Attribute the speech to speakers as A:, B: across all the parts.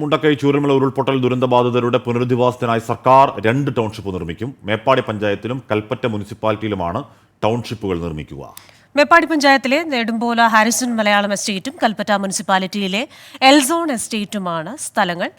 A: മുണ്ടക്കൈ ചൂരൽമല ഉരുൾപൊട്ടൽ ദുരന്തബാധിതരുടെ പുനരധിവാസത്തിനായി സർക്കാർ 2 ടൗൺഷിപ്പ് നിർമ്മിക്കും. മേപ്പാടി പഞ്ചായത്തിലും കൽപ്പറ്റ മുനിസിപ്പാലിറ്റിയിലുമാണ് ടൗൺഷിപ്പുകൾ നിർമ്മിക്കുക.
B: മേപ്പാടി പഞ്ചായത്തിലെ നെടുമ്പോല ഹാരിസൺ മലയാളം എസ്റ്റേറ്റും കൽപ്പറ്റ മുനിസിപ്പാലിറ്റിയിലെ എൽസോൺ എസ്റ്റേറ്റുമാണ് സ്ഥലങ്ങൾ.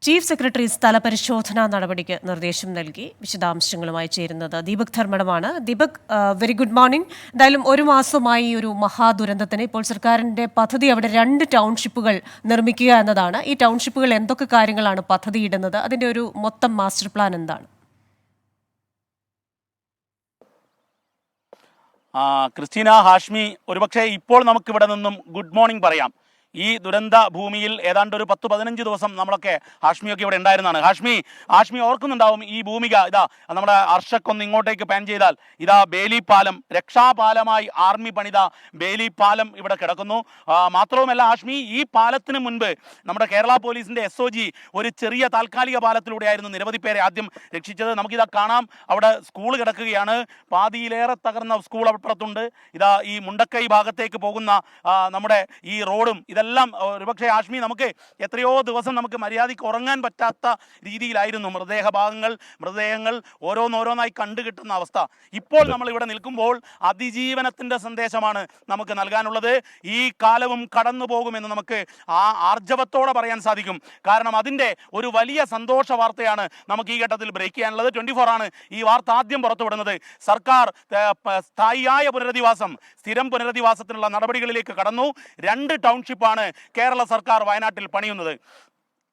B: ചീഫ് സെക്രട്ടറി സ്ഥലപരിശോധനാ നടപടിക്ക് നിർദ്ദേശം നൽകി. വിശദാംശങ്ങളുമായി ചേരുന്നത് ദീപക് ധർമ്മടമാണ്. Deepak, very good morning. എന്തായാലും ഒരു മാസമായി ഒരു മഹാദുരന്തത്തിന് ഇപ്പോൾ സർക്കാരിന്റെ പദ്ധതി അവിടെ 2 ടൗൺഷിപ്പുകൾ നിർമ്മിക്കുക എന്നതാണ്. ഈ ടൗൺഷിപ്പുകൾ എന്തൊക്കെ കാര്യങ്ങളാണ് പദ്ധതിയിടുന്നത്? അതിന്റെ ഒരു മൊത്തം മാസ്റ്റർ പ്ലാൻ എന്താണ്?
C: ക്രിസ്റ്റീന, ഹാഷ്മി, ഒരുപക്ഷെ ഇപ്പോൾ നമുക്കിവിടെ നിന്നും ഗുഡ് മോർണിംഗ് പറയാം. ഈ ദുരന്ത ഭൂമിയിൽ ഏതാണ്ട് ഒരു 10-15 ദിവസം നമ്മളൊക്കെ ഹാഷ്മിയൊക്കെ ഇവിടെ ഉണ്ടായിരുന്നതാണ്. ഹാഷ്മി ഓർക്കുന്നുണ്ടാവും ഈ ഭൂമിക. ഇതാ നമ്മുടെ അർഷക്കൊന്ന് ഇങ്ങോട്ടേക്ക് പാൻ ചെയ്താൽ ഇതാ ബേലി പാലം, രക്ഷാപാലമായി ആർമി പണിത ബേലി പാലം ഇവിടെ കിടക്കുന്നു. മാത്രവുമല്ല ഹാഷ്മി, ഈ പാലത്തിന് മുൻപ് നമ്മുടെ കേരള പോലീസിന്റെ SOG ഒരു ചെറിയ താൽക്കാലിക പാലത്തിലൂടെയായിരുന്നു നിരവധി പേരെ ആദ്യം രക്ഷിച്ചത്. നമുക്കിതാ കാണാം, അവിടെ സ്കൂൾ കിടക്കുകയാണ്. പാതിയിലേറെ തകർന്ന സ്കൂൾ അപ്പുറത്തുണ്ട്. ഇതാ ഈ മുണ്ടക്കൈ ഭാഗത്തേക്ക് പോകുന്ന നമ്മുടെ ഈ റോഡും ഇതെല്ലാം ഒരുപക്ഷെ ഹാഷ്മി നമുക്ക് എത്രയോ ദിവസം നമുക്ക് മര്യാദയ്ക്ക് ഉറങ്ങാൻ പറ്റാത്ത രീതിയിലായിരുന്നു. മൃതദേഹങ്ങൾ ഓരോന്നോരോന്നായി കണ്ടുകിട്ടുന്ന അവസ്ഥ. ഇപ്പോൾ നമ്മൾ ഇവിടെ നിൽക്കുമ്പോൾ അതിജീവനത്തിന്റെ സന്ദേശമാണ് നമുക്ക് നൽകാനുള്ളത്. ഈ കാലവും കടന്നു പോകുമെന്ന് നമുക്ക് ആർജവത്തോടെ പറയാൻ സാധിക്കും. കാരണം അതിൻ്റെ ഒരു വലിയ സന്തോഷ വാർത്തയാണ് നമുക്ക് ഈ ഘട്ടത്തിൽ ബ്രേക്ക് ചെയ്യാനുള്ളത്. 24 ആണ് ഈ വാർത്ത ആദ്യം പുറത്തുവിടുന്നത്. സർക്കാർ സ്ഥായിയായ പുനരധിവാസം, സ്ഥിരം പുനരധിവാസത്തിനുള്ള നടപടികളിലേക്ക് കടന്നു. 2 ടൗൺഷിപ്പ് കേരള സർക്കാർ വയനാട്ടിൽ പണിയുന്നത്.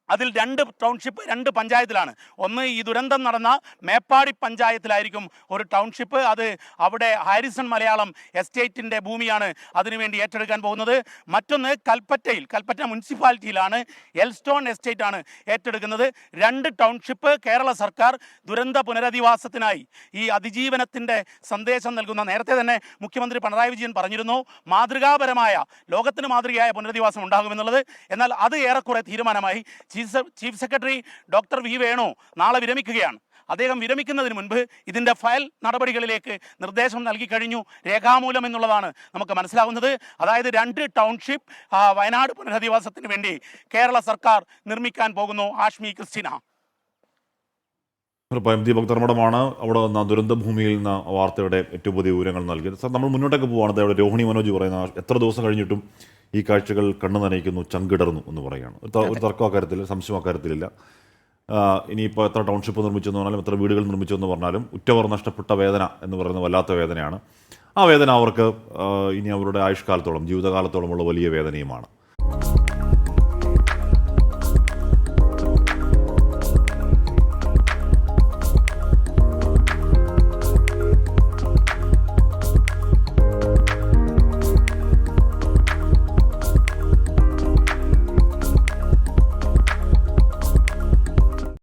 C: അതിൽ 2 ടൗൺഷിപ്പ് 2 പഞ്ചായത്തിലാണ്. ഒന്ന് ഈ ദുരന്തം നടന്ന മേപ്പാടി പഞ്ചായത്തിലായിരിക്കും ഒരു ടൗൺഷിപ്പ്. അത് അവിടെ ഹാരിസൺ മലയാളം എസ്റ്റേറ്റിൻ്റെ ഭൂമിയാണ് അതിനുവേണ്ടി ഏറ്റെടുക്കാൻ പോകുന്നത്. മറ്റൊന്ന് കൽപ്പറ്റ മുനിസിപ്പാലിറ്റിയിലാണ് എൽസ്റ്റോൺ എസ്റ്റേറ്റ് ആണ് ഏറ്റെടുക്കുന്നത്. 2 ടൗൺഷിപ്പ് കേരള സർക്കാർ ദുരന്ത പുനരധിവാസത്തിനായി ഈ അതിജീവനത്തിൻ്റെ സന്ദേശം നൽകുന്ന. നേരത്തെ തന്നെ മുഖ്യമന്ത്രി പിണറായി വിജയൻ പറഞ്ഞിരുന്നു മാതൃകാപരമായ, ലോകത്തിന് മാതൃകയായ പുനരധിവാസം ഉണ്ടാകുമെന്നുള്ളത്. എന്നാൽ അത് ഏറെക്കുറെ തീരുമാനമായി. Chief secretary doctor V Venu നാളെ വിരമിക്കുകയാണ്. അദ്ദേഹം വിരമിക്കുന്നതിന് മുൻപ് ഇതിൻ്റെ ഫയൽ നടപടികളിലേക്ക് നിർദ്ദേശം നൽകി കഴിഞ്ഞു, രേഖാമൂലം എന്നുള്ളതാണ് നമുക്ക് മനസ്സിലാവുന്നത്. അതായത് 2 ടൗൺഷിപ്പ് വയനാട് പുനരധിവാസത്തിന് വേണ്ടി കേരള സർക്കാർ നിർമ്മിക്കാൻ പോകുന്നു. ഹാഷ്മി, ക്രിസ്റ്റീന.
A: ദീപക് ധർമ്മടമാണ് അവിടെ നിന്ന് ദുരന്ത ഭൂമിയിൽ നിന്ന് വാർത്തയുടെ ഏറ്റവും പുതിയ വിവരങ്ങൾ നൽകിയത്. സാർ, നമ്മൾ മുന്നോട്ടേക്ക് പോവുകയാണ്. അവിടെ രോഹിണി മനോജ് പറയുന്ന എത്ര ദിവസം കഴിഞ്ഞിട്ടും ഈ കാഴ്ചകൾ കണ്ണു നനയിക്കുന്നു, ചങ്കിടർന്നു എന്ന് പറയുകയാണ്. ഒരു തർക്കം അക്കാര്യത്തിൽ, സംശയം അക്കാര്യത്തിലില്ല. ഇനിയിപ്പോൾ എത്ര ടൗൺഷിപ്പ് നിർമ്മിച്ചെന്ന് പറഞ്ഞാലും എത്ര വീടുകൾ നിർമ്മിച്ചെന്ന് പറഞ്ഞാലും ഉറ്റവർ നഷ്ടപ്പെട്ട വേദന എന്ന് പറയുന്നത് വല്ലാത്ത വേദനയാണ്. ആ വേദന അവർക്ക് ഇനി അവരുടെ ആയുഷ്കാലത്തോളം, ജീവിതകാലത്തോളമുള്ള വലിയ വേദനയുമാണ്.